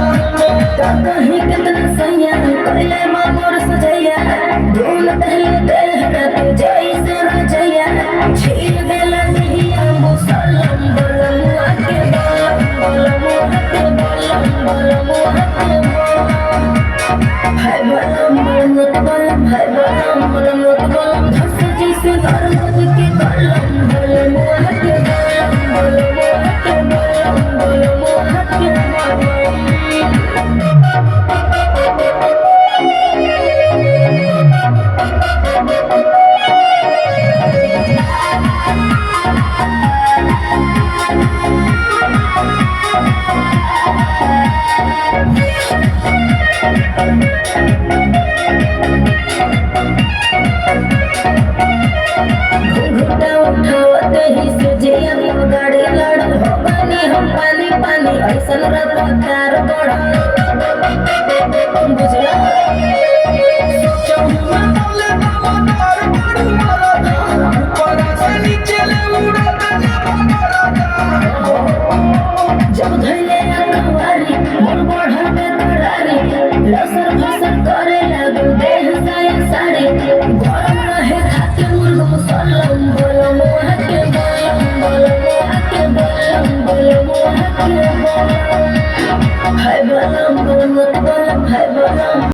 कहीं कितना सैया पहले मामोर सजैया ढूंढ पहले देहरा तू जैसे रजैया छील देला निहिया मुसलम बलम आके बलम आके बलम आके है बलम है बलम धस जैसे दर्द के कलम बलम आके बलम आके बलम आके उठावते ही सुजिया गाड़ी लड़ हो पानी हम पानी पानी ऐसा रफ्तार बढ़ा बुझला जब धैले अखबारी मोर बढ़ा में करारी लसर फसर करे लागू देह साया साड़ी गरम रहे खाके मुर्ग मुसलम बलम आके बलम है बलम